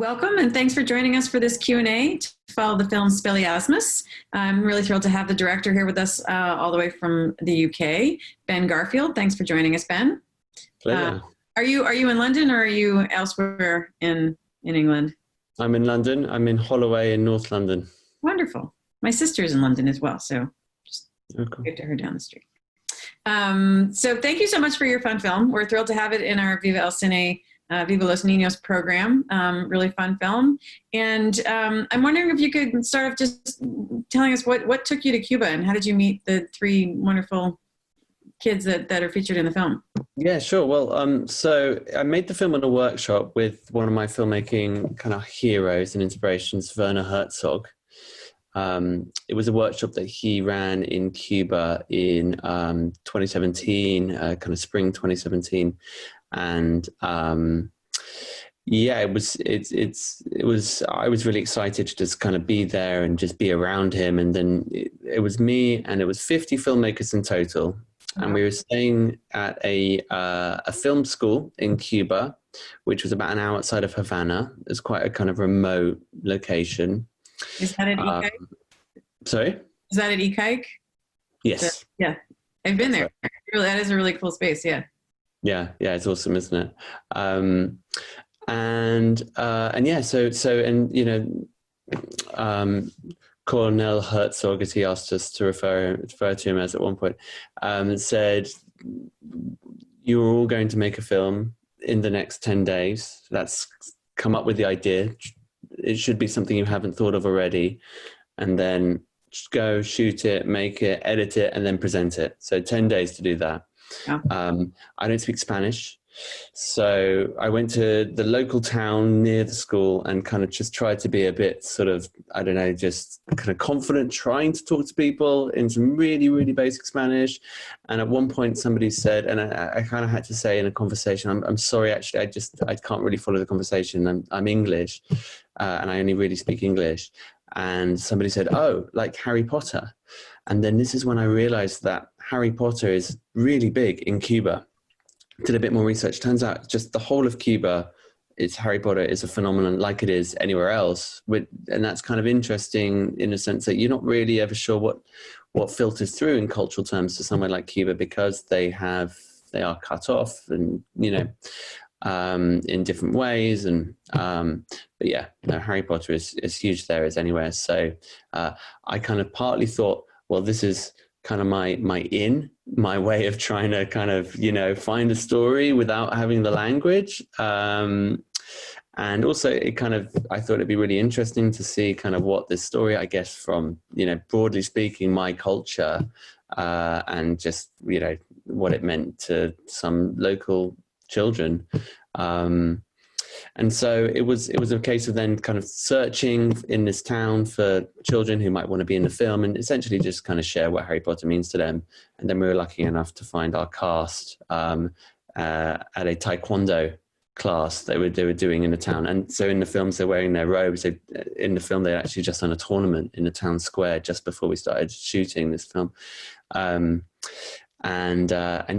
Welcome, and thanks for joining us for this Q&A to follow the film Spelliasmous. I'm really thrilled to have the director here with us all the way from the UK, Ben Garfield. Thanks for joining us, Ben. Pleasure. Are you in London or are you elsewhere in England? I'm in London. I'm in Holloway in North London. Wonderful. My sister's in London as well, so just give to her down the street. So thank you so much for your fun film. We're thrilled to have it in our Viva El Cine Viva Los Niños program. Really fun film. And I'm wondering if you could start off just telling us what took you to Cuba and how did you meet the three wonderful kids that are featured in the film? Yeah, sure. Well, so I made the film in a workshop with one of my filmmaking kind of heroes and inspirations, Werner Herzog. It was a workshop that he ran in Cuba in 2017, kind of spring 2017. And yeah, it was I was really excited to just kind of be there and just be around him. And then it was me and it was 50 filmmakers in total. And we were staying at a film school in Cuba, which was about an hour outside of Havana. It's quite a kind of remote location. Is that at Icaik? Sorry? Is that at Icaik? Yes. Yeah. I've been there. Right. That is a really cool space, yeah. Yeah, it's awesome, isn't it? And yeah, so you know, Colonel Herzog, as he asked us to refer to him as at one point, said, "You are all going to make a film in the next 10 days. That's come up with the idea. It should be something you haven't thought of already, and then just go shoot it, make it, edit it, and then present it. So 10 days to do that." Yeah. I don't speak Spanish, so I went to the local town near the school and kind of just tried to be a bit sort of, I don't know, just kind of confident, trying to talk to people in some really, really basic Spanish. And at one point somebody said, and I kind of had to say in a conversation, I'm sorry, actually, I can't really follow the conversation. I'm English, and I only really speak English. And somebody said, "Oh, like Harry Potter." And then this is when I realized that Harry Potter is really big in Cuba. Did a bit more research. Turns out just the whole of Cuba, Harry Potter is a phenomenon like it is anywhere else. And that's kind of interesting in a sense that you're not really ever sure what filters through in cultural terms to somewhere like Cuba, because they are cut off and, you know, in different ways. And but yeah, no, Harry Potter is huge there as anywhere. So I kind of partly thought, well, this is kind of my way of trying to kind of, you know, find a story without having the language. And also it kind of, I thought it'd be really interesting to see kind of what this story, I guess, from, you know, broadly speaking, my culture, and just, you know, what it meant to some local children. And so it was a case of then kind of searching in this town for children who might want to be in the film and essentially just kind of share what Harry Potter means to them. And then we were lucky enough to find our cast at a taekwondo class they were doing in the town. And so in the films, they're wearing their robes. In the film, they actually just done a tournament in the town square just before we started shooting this film. And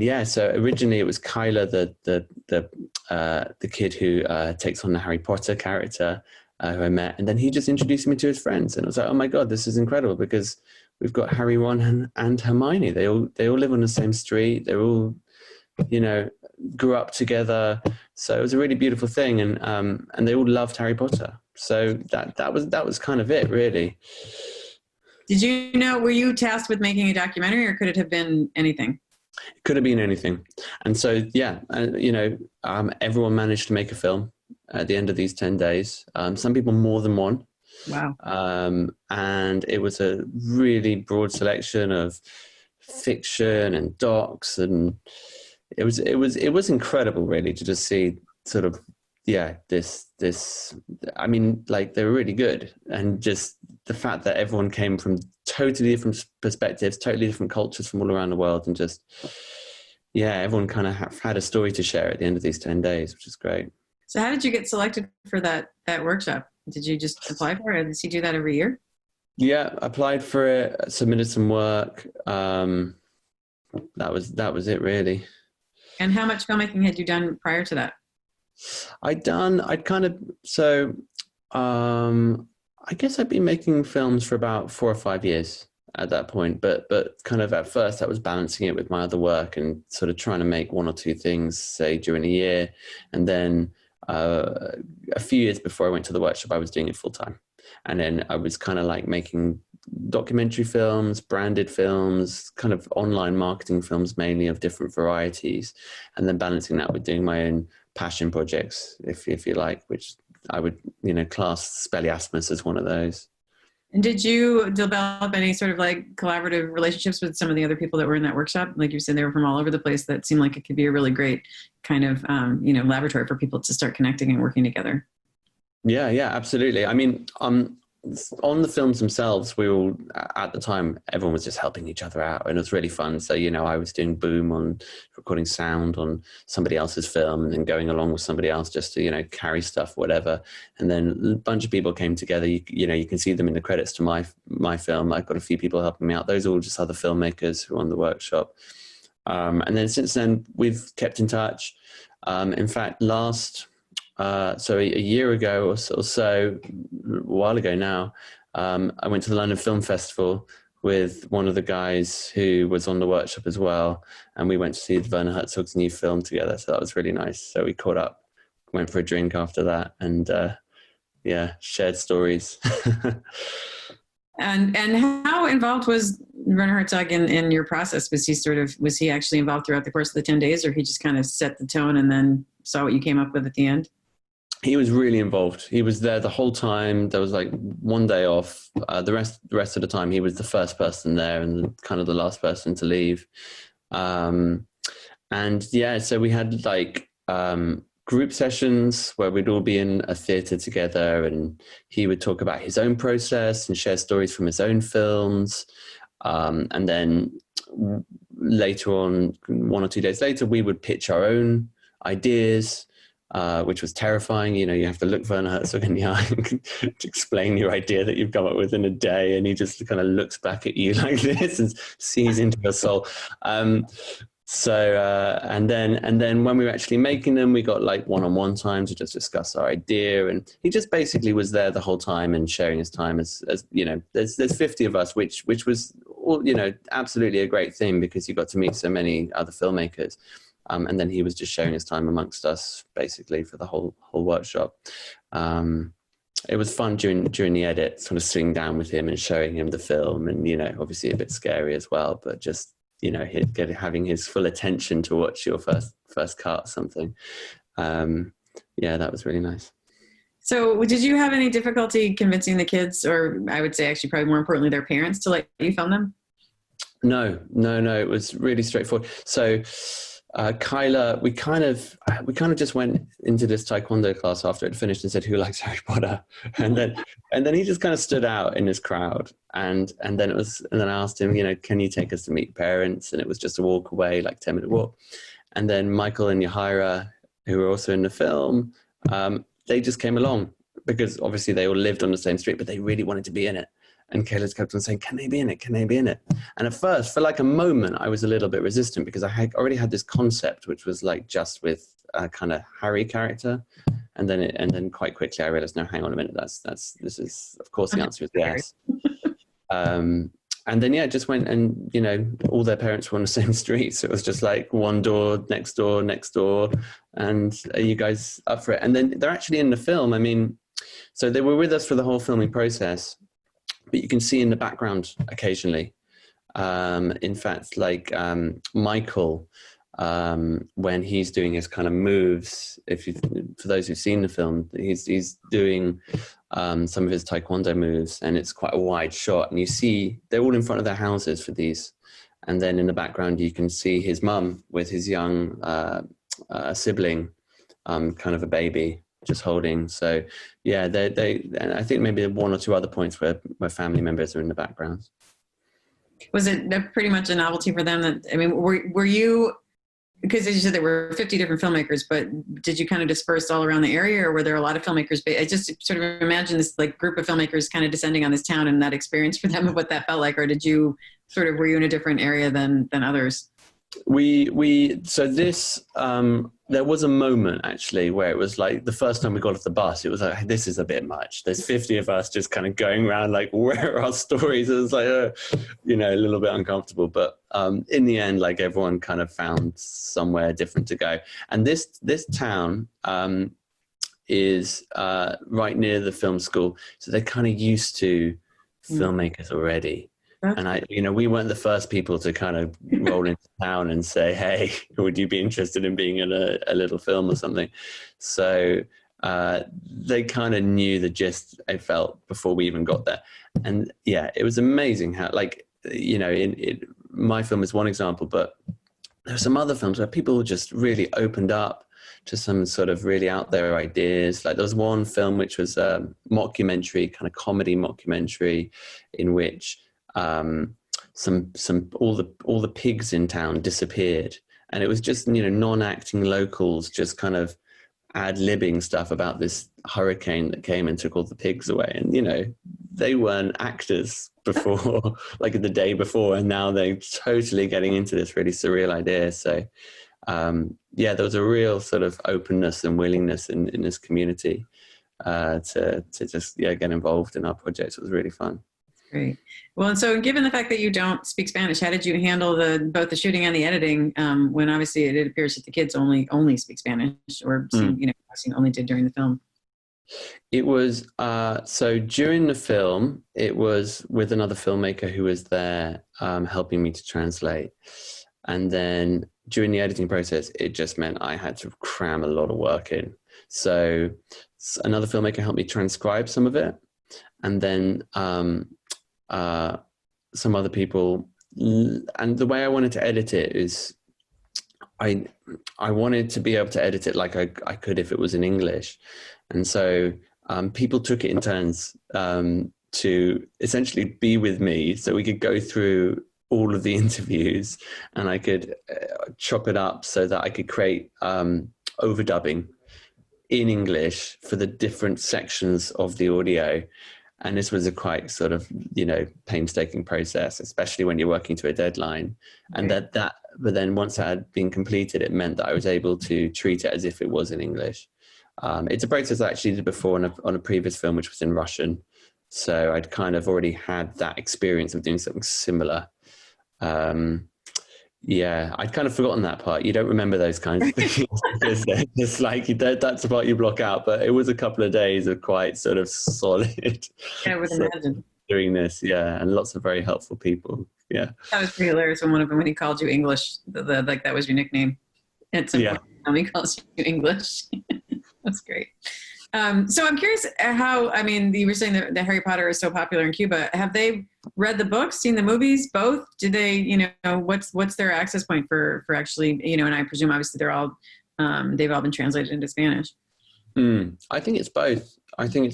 yeah, so originally it was Kyler, the kid who takes on the Harry Potter character, who I met, and then he just introduced me to his friends, and I was like, oh my god, this is incredible, because we've got Harry, Ron, and Hermione. They all live on the same street. They're all, you know, grew up together. So it was a really beautiful thing, and they all loved Harry Potter. So that was kind of it, really. Did you know, were you tasked with making a documentary, or could it have been anything? It could have been anything. And so, yeah, you know, everyone managed to make a film at the end of these 10 days. Some people more than one. Wow. And it was a really broad selection of fiction and docs. And it was incredible, really, to just see sort of, yeah, this, I mean, like, they were really good. And just the fact that everyone came from totally different perspectives, totally different cultures from all around the world. And just, yeah, everyone kind of had a story to share at the end of these 10 days, which is great. So how did you get selected for that workshop? Did you just apply for it? Did you do that every year? Yeah, applied for it, submitted some work. That was it, really. And how much filmmaking had you done prior to that? I guess I'd been making films for about 4 or 5 years at that point, but kind of at first I was balancing it with my other work and sort of trying to make one or two things, say, during a year. And then a few years before I went to the workshop, I was doing it full time. And then I was kind of like making documentary films, branded films, kind of online marketing films, mainly of different varieties, and then balancing that with doing my own passion projects, if you like, which I would, class Spelliasmous as one of those. And did you develop any sort of like collaborative relationships with some of the other people that were in that workshop? Like you said, they were from all over the place. That seemed like it could be a really great kind of, laboratory for people to start connecting and working together. Yeah, absolutely. I mean, on the films themselves, we all, at the time, everyone was just helping each other out, and it was really fun. So, I was doing boom on recording sound on somebody else's film, and then going along with somebody else just to, carry stuff, whatever. And then a bunch of people came together. You can see them in the credits to my film. I've got a few people helping me out. Those are all just other filmmakers who are on the workshop. And then since then, we've kept in touch. In fact, so a year ago or so, a while ago now, I went to the London Film Festival with one of the guys who was on the workshop as well, and we went to see Werner Herzog's new film together. So that was really nice. So we caught up, went for a drink after that, and shared stories. And how involved was Werner Herzog in your process? Was he actually involved throughout the course of the 10 days, or he just kind of set the tone and then saw what you came up with at the end? He was really involved. He was there the whole time. There was like one day off. The rest of the time, he was the first person there and kind of the last person to leave. So we had like group sessions where we'd all be in a theater together, and he would talk about his own process and share stories from his own films. And then later on, 1 or 2 days later, we would pitch our own ideas, which was terrifying. You have to look Werner Herzog in the eye to explain your idea that you've come up with in a day, and he just kind of looks back at you like this and sees into your soul. And then when we were actually making them, we got like one-on-one time to just discuss our idea, and he just basically was there the whole time and sharing his time. As there's 50 of us, which was all, absolutely a great thing, because you got to meet so many other filmmakers. And then he was just sharing his time amongst us, basically, for the whole workshop. It was fun during the edit, sort of sitting down with him and showing him the film, and obviously a bit scary as well, but just having his full attention to watch your first cut or something. That was really nice. So, did you have any difficulty convincing the kids, or I would say actually probably more importantly their parents, to let you film them? No. It was really straightforward. So. Kyla, we kind of just went into this taekwondo class after it finished and said, "Who likes Harry Potter?" And then he just kind of stood out in this crowd, and then I asked him, can you take us to meet parents? And it was just a walk away, like 10-minute walk. And then Michael and Yahaira, who were also in the film, they just came along, because obviously they all lived on the same street, but they really wanted to be in it. And Kayla's kept on saying, "Can they be in it? Can they be in it?" And at first, for like a moment, I was a little bit resistant, because I had already had this concept, which was like just with a kind of Harry character. And then quite quickly I realized, no, hang on a minute. This is, of course, the answer is yes. And then, just went, and, all their parents were on the same street. So it was just like one door, next door. And are you guys up for it? And then they're actually in the film. I mean, so they were with us for the whole filming process. But you can see in the background occasionally. In fact, like Michael, when he's doing his kind of moves, for those who've seen the film, he's doing some of his taekwondo moves, and it's quite a wide shot. And you see they're all in front of their houses for these. And then in the background, you can see his mum with his young sibling, kind of a baby, just holding. So and I think maybe 1 or 2 other points where family members are in the background. Was it pretty much a novelty for them? Were you, because as you said there were 50 different filmmakers, but did you kind of disperse all around the area, or were there a lot of filmmakers? I just sort of imagine this like group of filmmakers kind of descending on this town, and that experience for them of what that felt like. Or were you in a different area than others? So this, there was a moment actually where it was like the first time we got off the bus, it was like, this is a bit much. There's 50 of us just kind of going around like, where are our stories? It was like, a little bit uncomfortable. But in the end, like everyone kind of found somewhere different to go. And this town is right near the film school. So they're kind of used to filmmakers already. And we weren't the first people to kind of roll into town and say, hey, would you be interested in being in a little film or something? So they kind of knew the gist, I felt, before we even got there. And yeah, it was amazing how, like, my film is one example, but there's some other films where people just really opened up to some sort of really out there ideas. Like there was one film which was a mockumentary, kind of comedy mockumentary, in which all the pigs in town disappeared, and it was just non-acting locals just kind of ad-libbing stuff about this hurricane that came and took all the pigs away, and they weren't actors before like the day before, and now they're totally getting into this really surreal idea. So there was a real sort of openness and willingness in this community to just get involved in our projects. It was really fun. Great. Well, and so given the fact that you don't speak Spanish, how did you handle both the shooting and the editing when obviously it appears that the kids only speak Spanish, or only did during the film? It was so during the film, it was with another filmmaker who was there helping me to translate, and then during the editing process, it just meant I had to cram a lot of work in. So another filmmaker helped me transcribe some of it, and then some other people. And the way I wanted to edit it is I wanted to be able to edit it like I could if it was in English. And so people took it in turns to essentially be with me, so we could go through all of the interviews, and I could chop it up so that I could create overdubbing in English for the different sections of the audio. And this was a quite sort of, painstaking process, especially when you're working to a deadline. And but then once that had been completed, it meant that I was able to treat it as if it was in English. It's a process I actually did before on a previous film, which was in Russian. So I'd kind of already had that experience of doing something similar. I'd kind of forgotten that part. You don't remember those kinds of things. It's like that's the part you block out. But it was a couple of days of quite sort of solid. I would imagine doing this, and lots of very helpful people. Yeah, that was pretty hilarious when he called you English. Like that was your nickname. It's he calls you English. That's great. So I'm curious how, you were saying that Harry Potter is so popular in Cuba. Have they read the books, seen the movies, both? Do they, what's their access point for actually, and I presume obviously they've all been translated into Spanish. I think it's both. I think,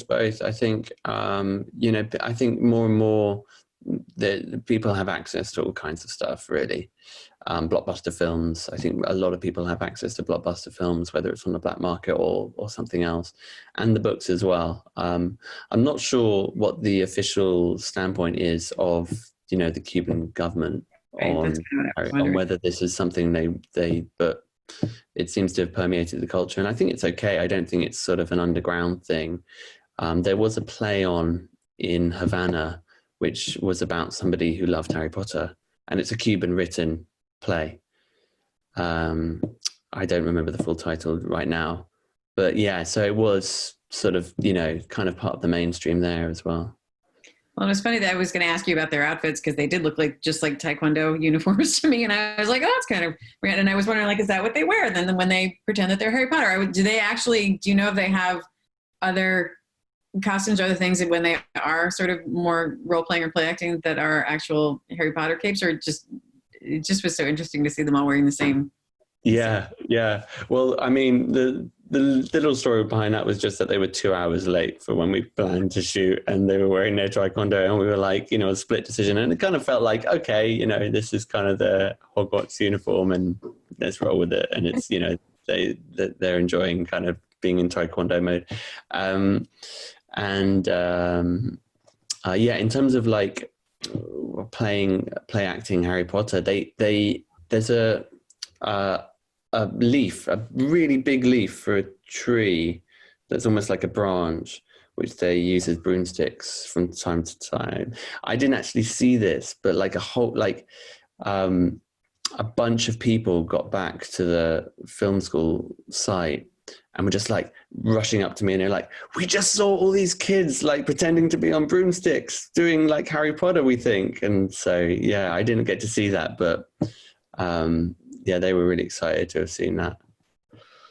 I think more and more the people have access to all kinds of stuff, really. Blockbuster films. I think a lot of people have access to blockbuster films, whether it's on the black market or something else, and the books as well. I'm not sure what the official standpoint is of, the Cuban government on whether this is something but it seems to have permeated the culture. And I think it's okay. I don't think it's sort of an underground thing. There was a play on in Havana, which was about somebody who loved Harry Potter, and it's a Cuban written play. I don't remember the full title right now, but so it was sort of, kind of part of the mainstream there as well. Well, it was funny that I was going to ask you about their outfits, because they did look just like Taekwondo uniforms to me. And I was like, oh, that's kind of weird. And I was wondering, is that what they wear? Then when they pretend that they're Harry Potter, do you know if they have other costumes or other things when they are sort of more role-playing or play acting that are actual Harry Potter capes, or it just was so interesting to see them all wearing the same. Yeah. Well, the little story behind that was just that they were 2 hours late for when we planned to shoot, and they were wearing their taekwondo, and we were like, a split decision. And it kind of felt like, okay, this is kind of the Hogwarts uniform, and let's roll with it. And it's, they're enjoying kind of being in taekwondo mode. In terms of like play acting Harry Potter, they there's a leaf, a really big leaf for a tree that's almost like a branch, which they use as broomsticks from time to time. I didn't actually see this, but like a bunch of people got back to the film school site and were just like rushing up to me, and they're like, we just saw all these kids like pretending to be on broomsticks doing like Harry Potter, we think. And so, yeah, I didn't get to see that, but yeah, they were really excited to have seen that.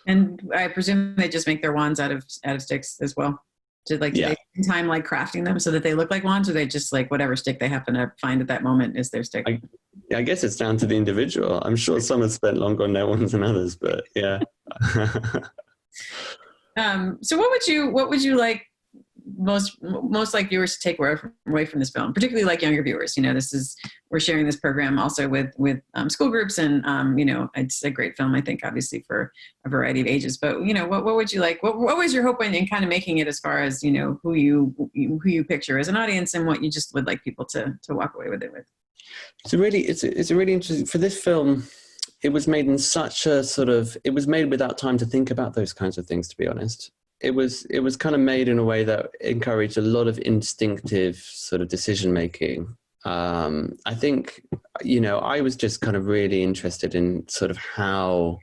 And I presume they just make their wands out of sticks as well. Do they spend time like crafting them so that they look like wands, or they just like whatever stick they happen to find at that moment is their stick? I guess it's down to the individual. I'm sure some have spent longer on their ones than others, but yeah. So what would you like most like viewers to take away from this film, particularly like younger viewers? You know, we're sharing this program also with school groups, and you know, it's a great film, I think, obviously for a variety of ages. But you know, what would you like? What was your hope in kind of making it, as far as you know, who you picture as an audience, and what you just would like people to walk away with it with? It's a really interesting, for this film. It was made in such a it was made without time to think about those kinds of things, to be honest. It was kind of made in a way that encouraged a lot of instinctive sort of decision making. I think, you know, I was just kind of really interested in sort of how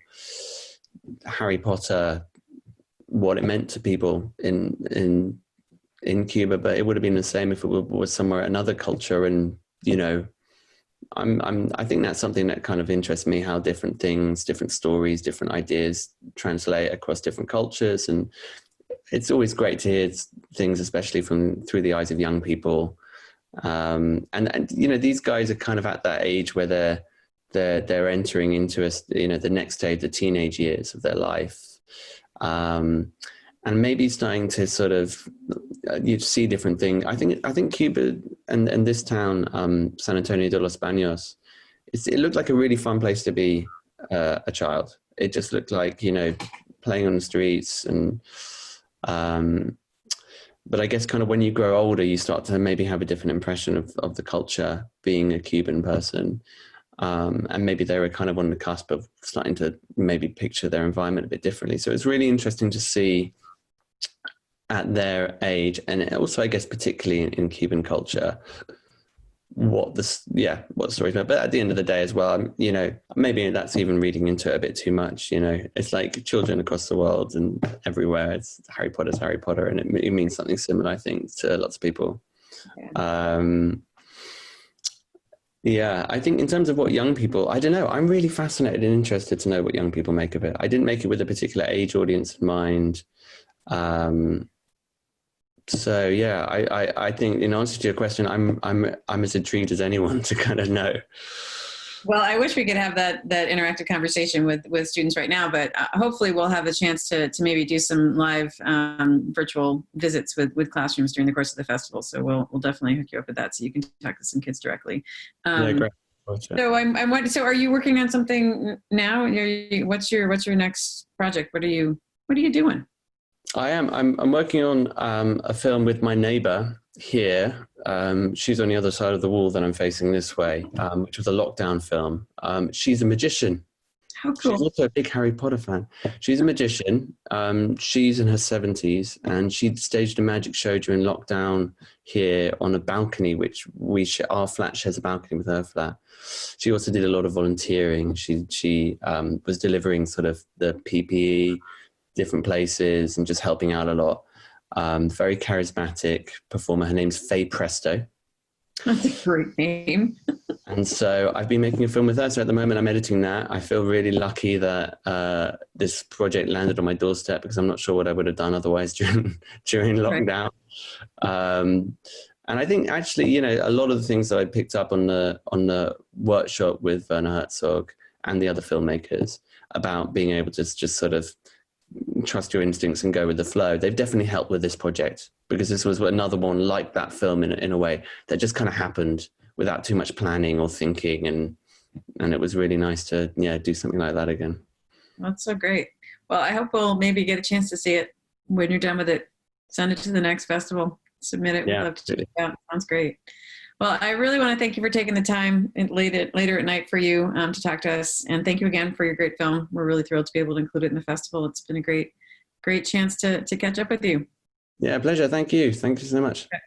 Harry Potter, what it meant to people in Cuba, but it would have been the same if it was somewhere, another culture. And, you know, I think that's something that kind of interests me, how different things, different stories, different ideas translate across different cultures. And it's always great to hear things, especially through the eyes of young people. And you know, these guys are kind of at that age where they're entering into the next stage, the teenage years of their life. And maybe starting to sort of, you see different things. I think Cuba and this town, San Antonio de los Baños, it looked like a really fun place to be a child. It just looked like, you know, playing on the streets. And but I guess kind of when you grow older, you start to maybe have a different impression of the culture, being a Cuban person. And maybe they were kind of on the cusp of starting to maybe picture their environment a bit differently. So it's really interesting to see at their age, and also I guess particularly in Cuban culture, what the story's about. But at the end of the day as well, you know, maybe that's even reading into it a bit too much. You know, it's like children across the world and everywhere, it's Harry Potter's Harry Potter, and it means something similar, I think, to lots of people. Yeah, I think in terms of what young people, I don't know, I'm really fascinated and interested to know what young people make of it. I didn't make it with a particular age audience in mind. So yeah, I think in answer to your question, I'm as intrigued as anyone to kind of know. Well, I wish we could have that interactive conversation with students right now, but hopefully we'll have a chance to maybe do some live virtual visits with classrooms during the course of the festival. So we'll definitely hook you up with that, so you can talk to some kids directly. Yeah, great. So so are you working on something now? What's your next project? What are you doing? I am. I'm working on a film with my neighbor here. She's on the other side of the wall that I'm facing this way, which was a lockdown film. She's a magician. How cool. She's also a big Harry Potter fan. She's a magician. She's in her 70s, and she staged a magic show during lockdown here on a balcony, which our flat shares a balcony with her flat. She also did a lot of volunteering. She was delivering sort of the PPE, different places, and just helping out a lot. Very charismatic performer. Her name's Faye Presto. That's a great name. And so I've been making a film with her. So at the moment I'm editing that. I feel really lucky that this project landed on my doorstep, because I'm not sure what I would have done otherwise during lockdown. And I think actually, you know, a lot of the things that I picked up on the workshop with Werner Herzog and the other filmmakers about being able to just sort of trust your instincts and go with the flow, they've definitely helped with this project, because this was another one like that film in a way that just kind of happened without too much planning or thinking, and it was really nice to do something like that again. That's so great. Well, I hope we'll maybe get a chance to see it when you're done with it. Send it to the next festival, submit it. We'd love to check it out. Sounds great. Well, I really want to thank you for taking the time later at night for you to talk to us. And thank you again for your great film. We're really thrilled to be able to include it in the festival. It's been a great chance to catch up with you. Yeah, pleasure. Thank you. Thank you so much. Okay.